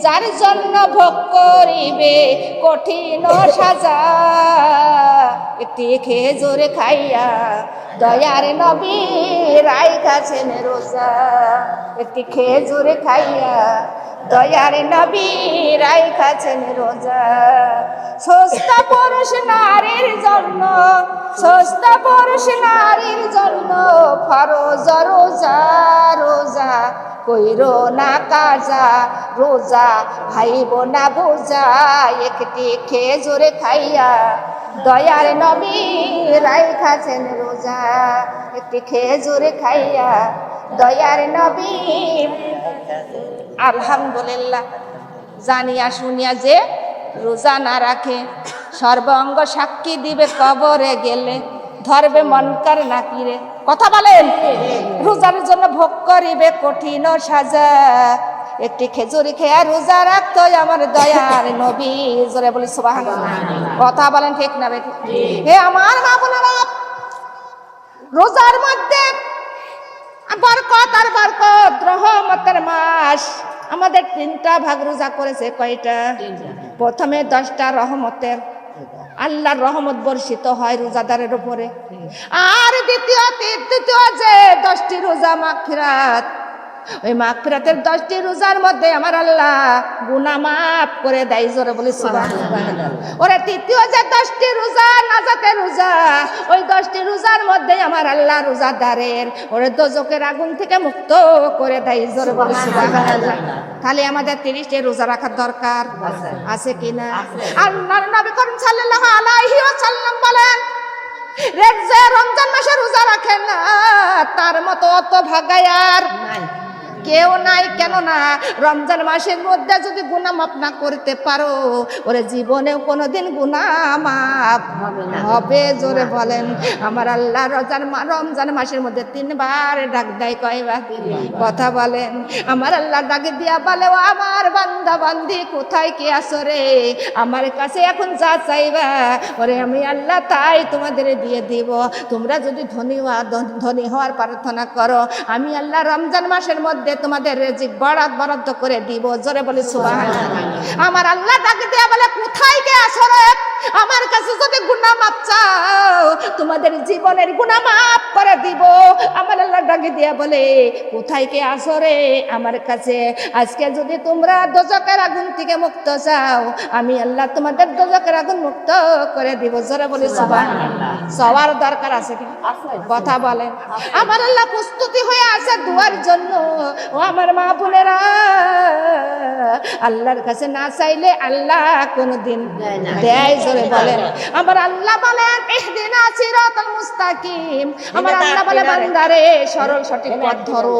যার জন্য ভোগ করিবে কঠিন সাজা একটি খেজুর খাইয়া দয়ার নবী রাইখাছেন রোজা একটি খেজুর খাইয়া দয়ার নবী রাইখাছেন রোজা সস্তা পুরুষ নারীর জন্য সস্তা পুরুষ নারীর জন্য ফরজ রোজা রোজা কইরো না কাজা রোজা ভাইব না বোঝা একটি খেজুর খাইয়া দয়ার নবী রাইখাছেন রোজা একটি খেজুর খাইয়া দয়ার নবী। আলহামদুলিল্লাহ, জানিয়া শুনিয়া যে রোজা না রাখে সর্বাঙ্গ সাক্ষী দিবে কবরে গেলে ধরবে মনকার নাকিরে। কথা বলেন, রোজার জন্য ভোগ করিবে কঠিন সাজা একটি খেজুরি খেয়া রোজা রাখতো আমার দয়ার নবী। জোরে বলি সুবহানাল্লাহ। কথা বলেন ঠিক না বেটি? হে আমার মা বোনেরা, রোজার মধ্যে বরকত আর বরকত, রহমতের মাস। আমাদের 3টা ভাগ রোজা করেছে। কয়টা? প্রথমে 10টা রহমতের, আল্লাহর রহমত বর্ষিত হয় রোজাদারের উপরে। আর দ্বিতীয় যে 10টি রোজা মাগফিরাত, ওই মাগফিরাতের 10টি রোজার মধ্যে আমার আল্লাহ গুনাহ মাফ করে দেয়। জোরে বলি সুবহানাল্লাহ। ওরে তৃতীয় যে 10টি রোজা নাজাতের রোজা, ওই 10টি রোজার মধ্যে আমার আল্লাহ রোজাদারের ওরে দোজখের আগুন থেকে মুক্ত করে দেয়। জোরে বলি সুবহানাল্লাহ। তাহলে আমাদের 30টি রোজা রাখার দরকার আছে কিনা? আল্লাহর নবী করিম সাল্লাল্লাহু আলাইহি ওয়াসাল্লাম বলেন, যে রমজান মাসে রোজা রাখেন না তার মতো অত ভাগায়ার কেউ নাই। কেন না? রমজান মাসের মধ্যে যদি গুনাহ মাফ না করতে পারো, ওরে জীবনেও কোনোদিন গুনাহ মাফ হবে। জোরে বলেন। আমার আল্লাহ রমজান মাসের মধ্যে 3বার ডাক দেয়। কয়বার? কথা বলেন। আমার আল্লাহ ডাকে দিয়া বলে, ও আমার বান্দা বান্দি কোথায় কে আছো রে? আমার কাছে এখন যা চাইবা ওরে আমি আল্লাহ তাই তোমাদের দিয়ে দিব। তোমরা যদি ধনী হওয়ার প্রার্থনা করো, আমি আল্লাহ রমজান মাসের মধ্যে তোমাদের রিজিক বরাদ্দ করে দিব। জোরে বলি সুবহানাল্লাহ। আমার আল্লাহ ডাকে দিয়া বলে, কোথায় কে আছো রে? আমার কাছে যদি গুনাহ মাফ চাও তোমাদের জীবনের গুনাহ মাফ করে দিব। আমার আল্লাহ ডাকে দিয়া বলে, কোথায় কে আছো রে আমার কাছে? আজকে যদি তোমরা দোজখের আগুন থেকে মুক্ত চাও, আমি আল্লাহ তোমাদের দোজখের আগুন মুক্ত করে দিব। জোরে বলি সুবহানাল্লাহ। সবার দরকার আছে কি? কথা বলেন। আমার আল্লাহ প্রস্তুতি হয়ে আছে দুয়ার জন্য। ও আমার মা বোনেরা, আল্লাহর কাছে না চাইলে আল্লাহ কোনদিন দেয়। জোরে বলেন। আমার আল্লাহ বলেন, ইহদিনা সিরাতাল মুস্তাকিম। আমার আল্লাহ বলে, বান্দারে সরল সঠিক পথ ধরো।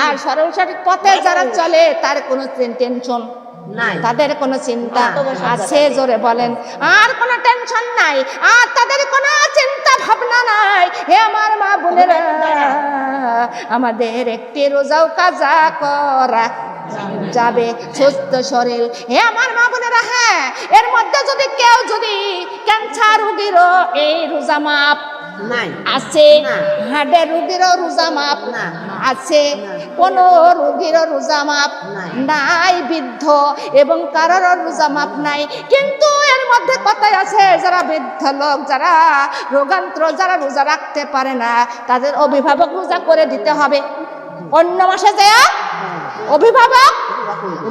আর সরল সঠিক পথে যারা চলে তার কোনো টেনশন নাই, তাদের কোনো চিন্তা আছে? জোরে বলেন। আর কোনো টেনশন নাই, আর তাদের কোনো চিন্তা ভাবনা নাই। হে আমার মা বোনেরা, আমাদের একটি রোজাও কাজা করা যাবে সুস্থ শরীর। হে আমার মা বোনেরা, হ্যাঁ, এর মধ্যে যদি কেউ যদি ক্যান্সার রোগীরও এই রোজা মাপ আছে, হার্টের রোগীরও রোজা মাপ আছে, কোন রোগীরও রোজা মাপ নাই, বৃদ্ধ এবং কারোর রোজা মাপ নাই। কিন্তু এর মধ্যে কথাই আছে, যারা বৃদ্ধ লোক, যারা রোগান্ত্র, যারা রোজা রাখতে পারে না, তাদের অভিভাবক রোজা করে দিতে হবে। অন্য মাসে যায় অভিভাবক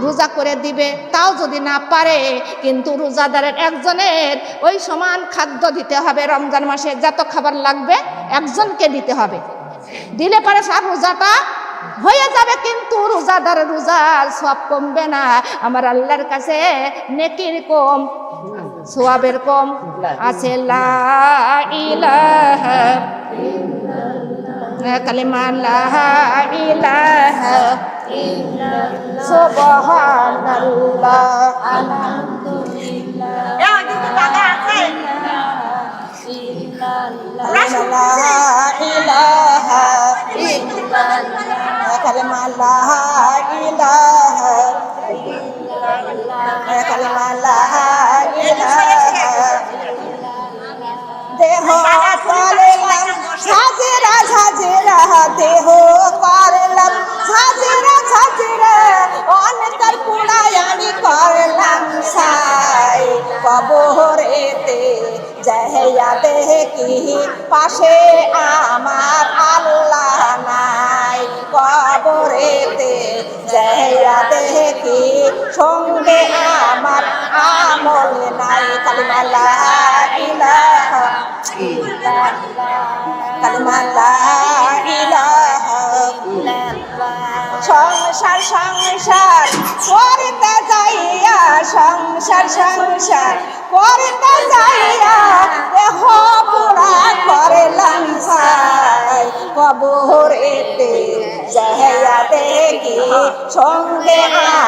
রোজা করে দিবে। তাও যদি না পারে, কিন্তু রোজাদারের একজনের ওই সমান খাদ্য দিতে হবে। রমজান মাসে যত খাবার লাগবে একজনকে দিতে হবে। দিলে পরে সব রোজাটা হয়ে যাবে, কিন্তু রোজাদার রোজার সওয়াব কমবে না। আমার আল্লাহর কাছে নেকির কম, সওয়াবের কম আছে। লা ইলাহা কালিমা লা ইলাহা ইল্লাল্লাহ সুবহানাল্লাহ আলহামদুলিল্লাহ লা ইলাহা ইল্লাল্লাহ কালিমা লা ইলাহা ইল্লাল্লাহ কালিমা লা ইলাহা দেহ করলাম সাজেরা সাজেরা, দেহ করলাম সাজেরা সাজেরা, অন্তর পুড়ায় আমি কবরেতে যাইয়া দেখি পাশে আমার আল্লাহ নাই, কবরেতে যাইয়া দেখি সঙ্গে আমার আমল নাই। কালিমা লা ইলাহা ইল্লাল্লাহ, কালিমা লা ইলাহা ইল্লাল্লাহ। সংসার সংসার করতে যাইয়া, সংসার সংসার করতে যাইয়া দেহ পুরা করলাম ছাই, কবরেতে যাইয়া দেখি সঙ্গে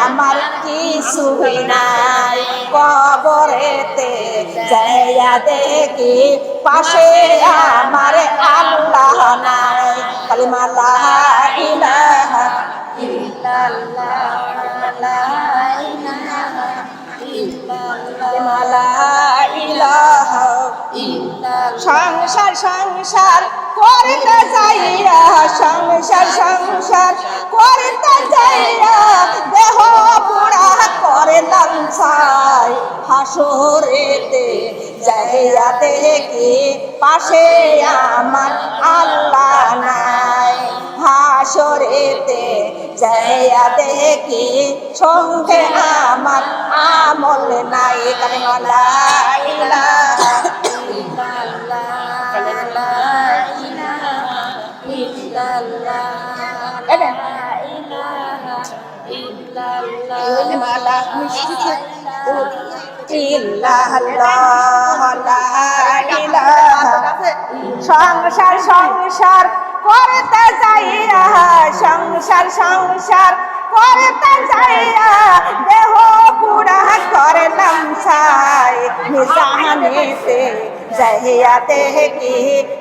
আমার কিছুই নাই, কবরেতে যাইয়া দেখি পাশে আমার আল্লাহ নাই। কালিমা লা ইলাহা ইল্লাল্লাহ, লা ইলাহা ইল্লাল্লাহ, লা ইলাহা ইল্লাল্লাহ। সংসার সংসার করতে যাইয়া, সংসার সংসার করতে যাইয়া দেহ পুরা করলাম ছাই, হাসরেতে যাইয়া দেখি পাশে আমার আল্লাহ নাই, হাসরেতে যাইয়া দেখি সঙ্গে আমার আমল নাই। কালিমা লা ইলাহা ইল্লাল্লাহ, লা ইলাহা ইল্লাল্লাহ, লা ইলাহা ইল্লাল্লাহ, কালিমা লা ইল্লাল্লাহ, লা ইলাহা। সংসার সংসার করতে যাইয়া, সংসার সংসার করতে যাইয়া দেহ পুরা করলাম ছাই, মিজানেতে যাইয়া দেখি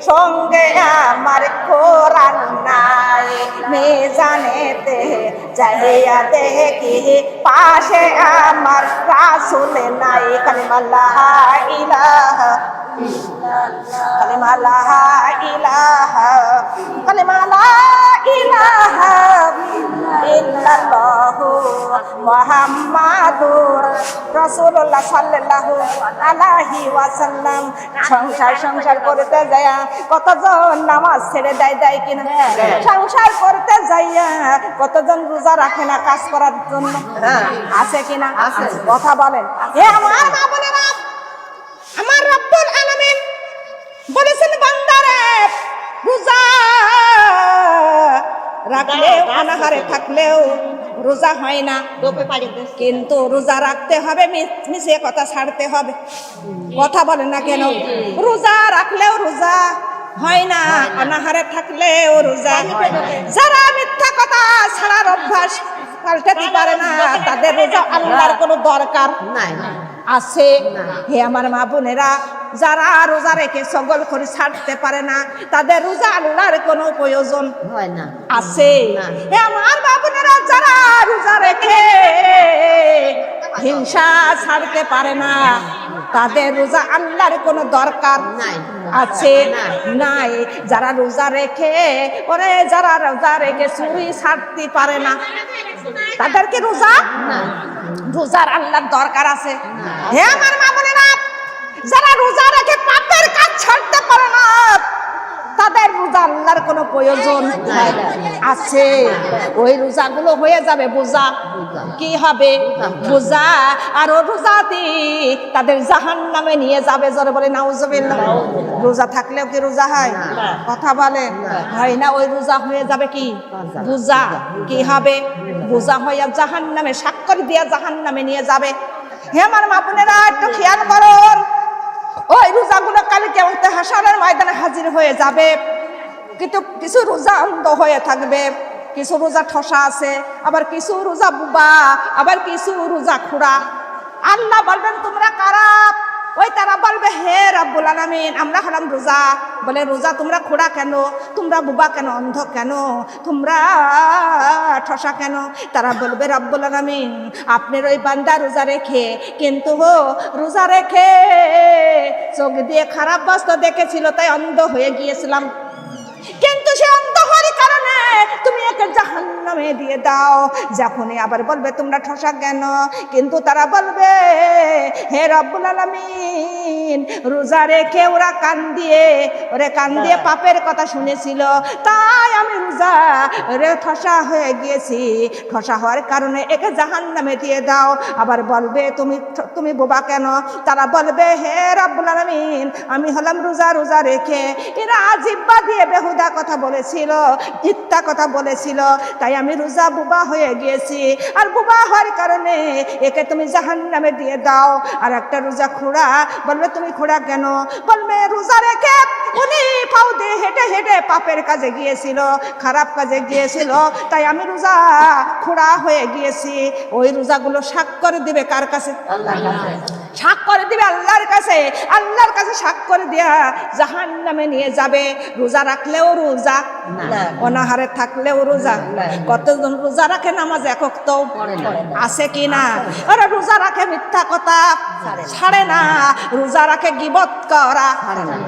সঙ্গে আমার কোরআন নাই, মিজানেতে যাইয়া দেখি পাশে আমার রাসূল নাই। কালিমা লা ইলাহা ইল্লাল্লাহ, কালিমা লা ইলাহা, কালিমা লা ইলাহা ইল্লাল্লাহু মুহাম্মাদুর রাসূলুল্লাহ সাল্লাল্লাহু আলাইহি ওয়াসাল্লাম। সংসার সংসার করতে যাইয়া কতজন নামাজ ছেড়ে দেয় কিনা, সংসার করতে যাইয়া কতজন রোজা রাখে না কাজ করার জন্য, আছে কিনা? কথা বলেন। এ আমার মা বোনেরা, আমার রব্বুল আলামিন বলেছেন বান্দারে রোজা রাখলেও অনাহারে থাকলেও রোজা হয় না, কিন্তু রোজা রাখতে হবে, মিছে কথা ছাড়তে হবে। কথা বলেন না কেন? রোজা রাখলেও রোজা হয় না, অনাহারে থাকলেও রোজা। যারা মিথ্যা কথা ছাড়ার অভ্যাস পাল্টাতে পারে না, তাদের রোজা আল্লাহর কোনো দরকার নাই আছে। হে আমার মা বোনেরা, যারা রোজা রেখে সকল করে ছাড়তে পারে না, তাদের রোজা আল্লাহর কোনো প্রয়োজন হয় না আছে। হে আমার মা বোনেরা, যারা রোজা রেখে হিংসা ছাড়তে পারে না, তাদের রোজা আল্লাহর কোনো দরকার আছে নাই। যারা রোজা রেখে যারা রোজা রেখে চুরি ছাড়তে পারে না, তাদেরকে রোজার আল্লাহর দরকার আছে। হে আমার মা বোনেরা, যারা রোজা রেখে পাপের কাজ ছাড়তে পারে না, তাদের রোজা আল্লাহর কোনো প্রয়োজন আছে। ওই রোজাগুলো হয়ে যাবে বোঝা। কি হবে? বোঝা। আর ও রোজা তাদের জাহান্নামে নিয়ে যাবে। জোরে বলে নাউজুবিল্লাহ। রোজা থাকলেও কি রোজা হয়? কথা বলেন, হয় না। ওই রোজা হয়ে যাবে কি বোঝা। কি হবে? বোঝা হইয়া জাহান্নামে, স্বাক্ষর দিয়া জাহান্নামে নিয়ে যাবে। হে আমার মা বোনেরা, একটু খেয়াল করুন। ওই রোজাগুলো কালকে হাসরের ময়দানে হাজির হয়ে যাবে, কিন্তু কিছু রোজা অন্ধ হয়ে থাকবে, কিছু রোজা ঠসা আছে, আবার কিছু রোজা বুবা, আবার কিছু রোজা খুড়া। আল্লাহ বলবেন তোমরা কারা? ওই তারা বলবে হে রব্বুল আলামিন, আমরা হলাম রোজা। বলে রোজা তোমরা খোড়া কেন? তোমরা বুবা কেন? অন্ধ কেন? তোমরা ঠসা কেন? তারা বলবে রব্বুল আলামিন, আপনার ওই বান্দা রোজা রেখে, কিন্তু রোজা রেখে চোখ দিয়ে খারাপ বস্তু দেখেছিল, তাই অন্ধ হয়ে গিয়েছিলাম, কিন্তু সে অন্ধ হওয়ার কারণে তুমি একে জাহান্নামে জাহান্নামে দিয়ে দাও। যখনই আবার বলবে তোমরা ঠসা কেন, কিন্তু তারা বলবে হে রব্বুল আলামিন, রোজা রেখে ওরা কান দিয়ে পাপের কথা শুনেছিল, তাই আমি রোজা রে ঠসা হয়ে গিয়েছি, ঠসা হওয়ার কারণে একে জাহান্নামে দিয়ে দাও। আবার বলবে তুমি বোবা কেন, তারা বলবে হে রব্বুল আলামিন, আমি হলাম রোজা রেখে এরা জিহ্বা দিয়ে বেহুদা কথা বলেছিল, মিথ্যা কথা বলেছিল, তাই আমি রোজা বোবা হয়ে গিয়েছি, আর বোবা হওয়ার কারণে একে তুমি জাহান্নামে দিয়ে দাও। আর একটা রোজা খোড়া বলবে তুমি খোড়া কেন, বলবে রোজা রেখে উনি পাও দিয়ে হেঁটে হেঁটে পাপের কাজে গিয়েছিল, খারাপ কাজে গিয়েছিল, তাই আমি রোজা খোড়া হয়ে গিয়েছি। ওই রোজাগুলো স্বাক্ষর দিবে কার কাছে? স্বাক্ষর দিবে আল্লাহর কাছে। আল্লাহর কাছে স্বাক্ষর দিয়া জাহান্নামে নিয়ে যাবে। রোজা রাখলেও রোজা, অনাহারে থাকলেও রোজা। কতজন রোজা রাখে নামাজ একক তো আছে কি না? ওরা রোজা রাখে মিথ্যা কথা ছাড়ে না, রোজা রাখে গীবত করা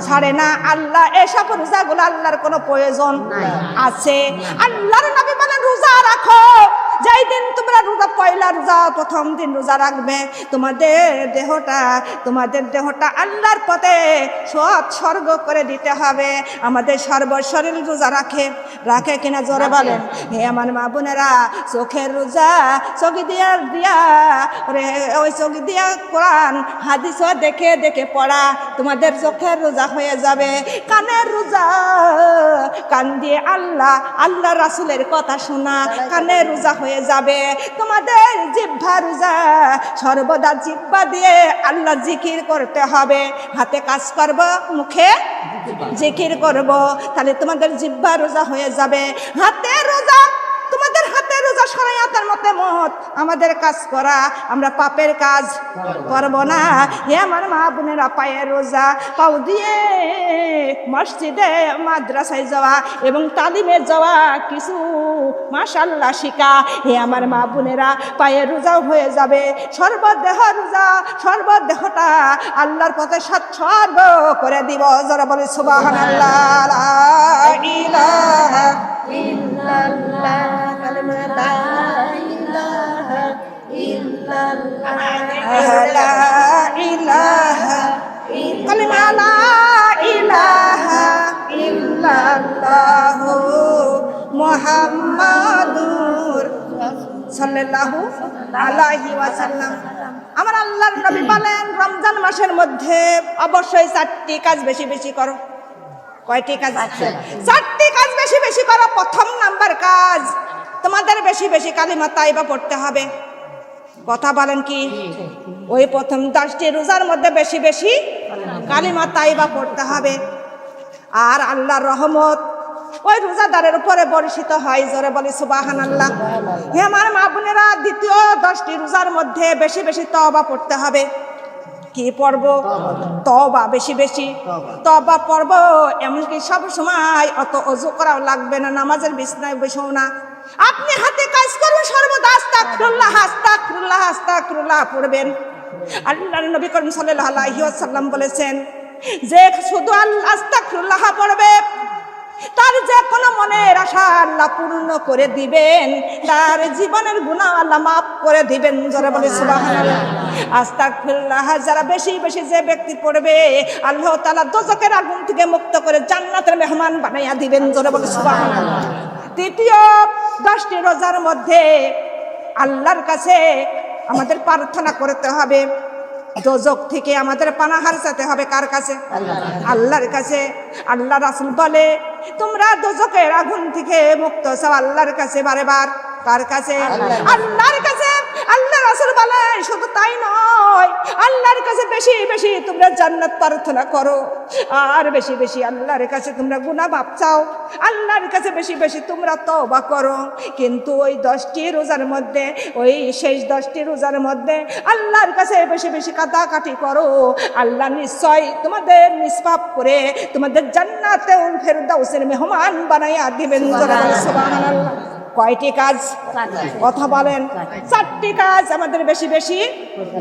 ছাড়ে না। আল্লাহ এসব রোজাগুলো আল্লাহর কোনো প্রয়োজন আছে? আল্লাহর নবী বলেন রোজা রাখো, যেই দিন তোমরা রোজা পয়লা রোজা প্রথম দিন রোজা রাখবে, তোমাদের দেহটা আল্লাহর পথে সৎসর্গ করে দিতে হবে। আমাদের সর্বশরীর রোজা রাখে কিনা জোরে বলেন। হে আমার মা বোনেরা, চোখের রোজা চোখ দিয়া ওই চোখ দিয়া কোরআন হাদিস দেখে দেখে পড়া, তোমাদের চোখের রোজা হয়ে যাবে। কানের রোজা, কান দিয়ে আল্লাহ রাসূলের কথা শোনা, কানের রোজা হয়ে যাবে। তোমাদের জিহ্বা রোজা, সর্বদা জিহ্বা দিয়ে আল্লাহ জিকির করতে হবে। হাতে কাজ করব, মুখে জিকির করব, তাহলে তোমাদের জিহ্বা রোজা হয়ে যাবে। হাতের রোজা, তোমাদের হাতের রোজা শরীয়তের মত আমাদের কাজ করা, আমরা পাপের কাজ করব না। হে আমার মা বোনেরা, পায়ের রোজা, পাও দিয়ে মসজিদে মাদ্রাসায় যাওয়া এবং তালিমে যাওয়া, কিছু মাশাআল্লাহ শিখা। হে আমার মা বোনেরা, পায়ের রোজাও হয়ে যাবে। সর্বদেহ রোজা, সর্বদেহটা আল্লাহর পথে সৎসর্গ করে দিব। যারা বলে সুবহানাল্লাহ, লা ইলাহা ইল্লাল্লাহ, কালিমা লা ইলাহা ইল্লাল্লাহ, লা ইলাহা কালিমা লা ইলাহা ইল্লাল্লাহ মুহাম্মাদুর সাল্লাল্লাহু আলাইহি ওয়াসাল্লাম। আমার আল্লাহর নবী বলেন রমজান মাসের মধ্যে অবশ্যই 4টি কাজ বেশি বেশি করো। কয়টি কাজ? 4টি কাজ বেশি বেশি করো। প্রথম নাম্বার কাজ, তোমাদের বেশি বেশি কালিমা তাইবা পড়তে হবে। কথা বলেন কি? ওই প্রথম 10টি রোজার মধ্যে বেশি বেশি কালিমা তাইবা পড়তে হবে। আর আল্লাহর রহমত ওই রোজাদারের উপরে বর্ষিত হয়। জোরে বলি সুবহানাল্লাহ। হে আমার মা বোনেরা, দ্বিতীয় 10টি রোজার মধ্যে বেশি বেশি তওবা পড়তে হবে। কি পড়ব? তওবা, বেশি বেশি তওবা পড়ব। এমনকি সব সময় অত ওযু করাও লাগবে না, নামাজের বিছনায় বসেও না। আপনি হাতে কাজ করবেন, সর্বদা আস্তাগফিরুল্লাহ আস্তাগফিরুল্লাহ আস্তাগফিরুল্লাহ পড়বেন। আল্লাহর নবী করিম সাল্লাল্লাহু আলাইহি ওয়াসাল্লাম বলেছেন যে শুধু আস্তাগফিরুল্লাহ পড়বে, তার যে কোনো মনের আশা আল্লাহ পূর্ণ করে দিবেন, তার জীবনের গুনাহ আল্লাহ মাফ করে দিবেন। যারা বলে সুবহানাল্লাহ। আস্তাগফিরুল্লাহ যারা বেশি বেশি যে ব্যক্তি পড়বে, আল্লাহ তাআলা দোজখের আগুন থেকে মুক্ত করে জান্নাতের মেহমান বানাইয়া দিবেন। যারা বলে সুবহানাল্লাহ। তৃতীয় 10টি রোজার মধ্যে আল্লাহর কাছে আমাদের প্রার্থনা করতে হবে, দোজখ থেকে আমাদের পানাহার চাইতে হবে। কার কাছে? আল্লাহর কাছে। আল্লাহ রাসূল বলে তোমরা দোজখের আগুন থেকে মুক্ত চাও আল্লাহর কাছে বারে বার। কার কাছে? আল্লাহর কাছে। আল্লাহ রাসূল বলে শুধু তাই নয়, আল্লাহর কাছে বেশি বেশি তোমরা জান্নাত প্রার্থনা করো, আর বেশি বেশি আল্লাহর কাছে তোমরা গুনাহ মাফ চাও, আল্লাহর কাছে বেশি বেশি তোমরা তওবা করো। কিন্তু ওই 10টি রোজার মধ্যে, ওই শেষ 10টি রোজার মধ্যে আল্লাহর কাছে বেশি বেশি কাটাকাটি করো, আল্লাহ নিশ্চয় তোমাদের নিষ্পাপ করে তোমাদের জান্নাতুল ফেরদাউসের মেহমান বানাইয়া দিবেন। সুবহানাল্লাহ। কয়টি কাজ? কথা বলেন। 4টি কাজ আমাদের বেশি বেশি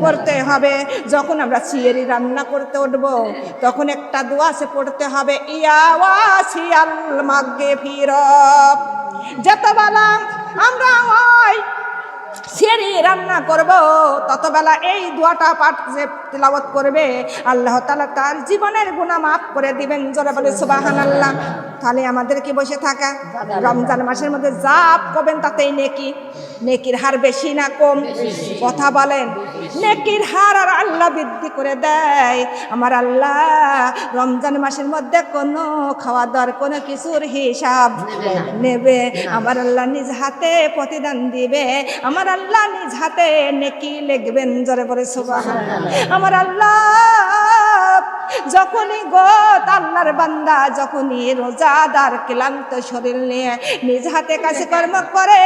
করতে হবে। যখন আমরা সিয়ারি রান্না করতে উঠব, তখন একটা দোয়া আছে পড়তে হবে, ইয়া ওয়াসিয়াল মাগফিরাত। যত বালা আমরা ওই সেরি রান্না করব, ততবেলা এই দোয়াটা পাঠ যে তিলাওয়াত করবে আল্লাহ তাআলা তার জীবনের গুনাহ মাফ করে দিবেন। জোরে বলে সুবহানাল্লাহ। তাহলে আমাদের কি বসে থাকা? রমজান মাসের মধ্যে জাপ করবেন, তাতেই নেকি, নেকির হার বেশি না কম? কথা বলেন। নেকির হার আর আল্লাহ বৃদ্ধি করে দেয়। আমার আল্লাহ রমজান মাসের মধ্যে কোনো খাওয়া দাওয়ার কোনো কিছুর হিসাব নেবে। আমার আল্লাহ নিজ হাতে প্রতিদান দিবে। আমার আল্লাহ নিজ হাতে নেকি লিখবেন। জোরে বলে সুবহানাল্লাহ। আমার আল্লাহ যখনই আল্লাহর বান্দা যখনই রোজাদার ক্লান্ত শরীর নিয়ে নিজ হাতে কাছে কর্ম করে,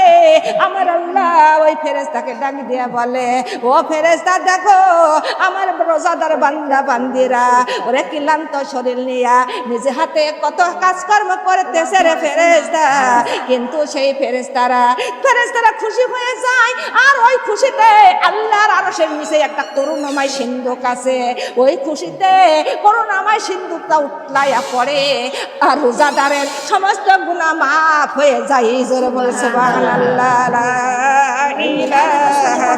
আমার আল্লাহ ওই ফেরেশতাকে ডাক দিয়ে বলে, ও ফেরেশতা দেখো আমার রোজাদার বান্দা বান্দিরা ওরে ক্লান্ত শরীর নিয়ে নিজ হাতে কত কাজকর্ম করতেছে রে ফেরেশতা। কিন্তু সেই ফেরেশতারা খুশি হয়ে যায়, আর ওই খুশিতে আল্লাহর আরশের নিচে একটা করুণাময় সিন্ধুক আছে, ওই খুশিতে করুণাময় সিন্ধুকটা উতলাইয়া পড়ে আর রোজাদারের সমস্ত গুনাহ মাফ হয়ে যায়। জোরে বলে সুবহানাল্লাহ। লা ইলাহা